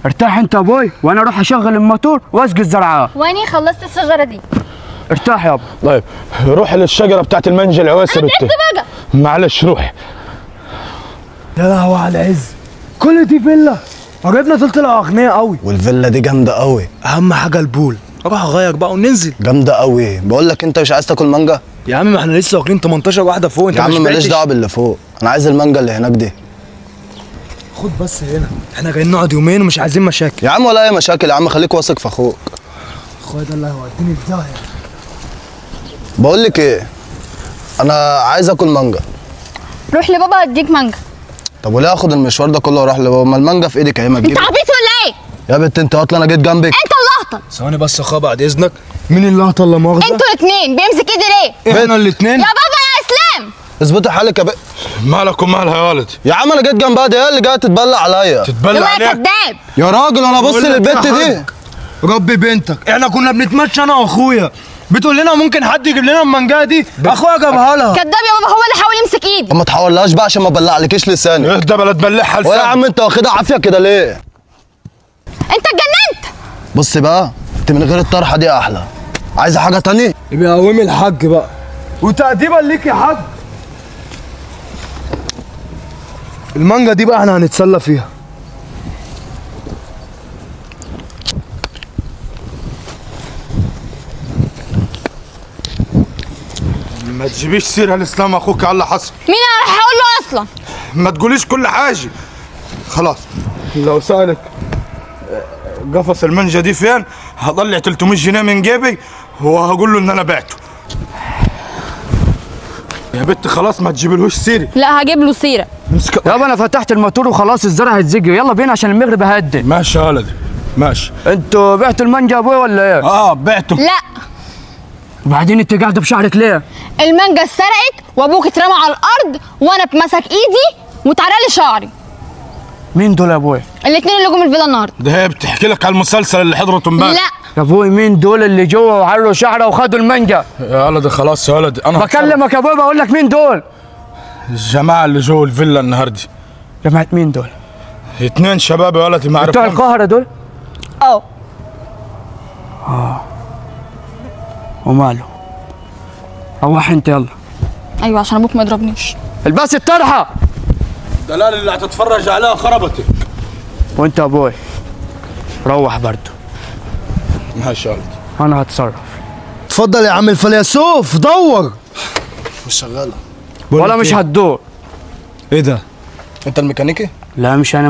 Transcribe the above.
ارتاح انت يا ابوي وانا اروح اشغل الموتور واسقي الزرعه. واني خلصت الشجره دي. ارتاح يابا. طيب روح للشجره بتاعت المانجا العواسه انا تعبت بقى. معلش روح. يا لهوي على العز، كل دي فيلا قريبنا دول طلعوا اغنياء قوي. والفيلا دي جامده قوي. اهم حاجه البول، اروح اغير بقى وننزل. جامده قوي. بقول لك انت مش عايز تاكل مانجا؟ يا عم ما احنا لسه واكلين 18 واحده فوق. انت يا مش عم ماليش بعتش؟ دعوه باللي فوق، انا عايز المانجا اللي هناك دي. خد بس هنا، احنا جايين نقعد يومين ومش عايزين مشاكل. يا عم ولا اي مشاكل يا عم، خليك واثق في اخوك. اخويا ده اللي هيوديني في داهيه. بقول لك ايه، انا عايز اكل مانجا. روح لبابا اديك مانجا. طب وليه اخد المشوار ده كله واروح لبابا؟ ما المانجا في ايدك اهي، ما انت تجيب. عبيط ولا ايه؟ يا بنت انت اصلا انا جيت جنبك. انت اللي اهطل. ثواني بس يا اخويا بعد اذنك. مين اللي هطل لا مؤاخذه؟ انتوا الاثنين بيمسك ايدي ليه؟ احنا الاثنين. يا بابا يا اسلام. اثبتي حالك يا بنت. مالك ومالها يا ولد؟ يا عم انا جيت جنبها، دي هي اللي جايه تتبلع عليا. تتبلى يا عليك؟ كداب. يا راجل انا بص بقول لك للبنت يا دي. حاج، ربي بنتك، احنا كنا بنتمشى انا واخويا، بتقول لنا ممكن حد يجيب لنا المانجا دي، اخويا جابها لها. كداب يا بابا، هو اللي حاول يمسك ايدي. ما تحاولهاش بقى عشان ما بلعلكيش لساني. اهدى بلا تبلعها ويا لسانك. عم انت واخدها عافيه كده ليه؟ انت اتجننت. بص بقى، انت من غير الطرحه دي احلى. عايزه حاجه تانية؟ يبقى قومي الحاج بقى، وتأديبا ليك يا حاج. المانجا دي بقى احنا هنتسلى فيها. ما تجيبيش سيره لاسلام اخوك على اللي حصل. مين انا راح اقول له اصلا؟ ما تقوليش كل حاجه. خلاص لو سألك قفص المانجا دي فين هطلع 300 جنيه من جيبي وهقول له ان انا بعته. يا بنت خلاص ما تجيبلهوش سيري. لا هجيب له سيره. امسك. يابا انا فتحت الموتور وخلاص الزرع هيتزقي، يلا بينا عشان المغرب هيدن. ماشي يا ولدي ماشي. انتوا بعتوا المانجا يا ابوي ولا ايه؟ بعته. لا وبعدين انت قاعده بشعرك ليه؟ المانجا اتسرقت وابوك اترمى على الارض وانا اتمسك ايدي واتعرى لي شعري. مين دول يا ابوي؟ الاثنين اللي جم الفيلا النهارده. ده هي بتحكي لك على المسلسل اللي حضرته امبارح. لا يا ابوي مين دول اللي جوه وعروا شعره وخدوا المانجا؟ يا ولدي خلاص يا ولدي انا بكلمك يا ابوي بقول لك مين دول؟ الجماعه اللي جوه الفيلا النهارده. جماعه مين دول؟ 2 شباب يا ولدي ما بتوع عرفهم. القاهره دول؟ اه. وماله؟ روح انت يلا. ايوه عشان ابوك ما يضربنيش. البس الطرحه. الدلال اللي هتتفرج عليها خربتك. وانت يا ابوي روح برضه. ماشي يا ولدي. انا هتصرف. اتفضل يا عم الفيلسوف دور. مش شغاله. ولا مش هتدور. ايه ده؟ انت الميكانيكي؟ لا مش انا.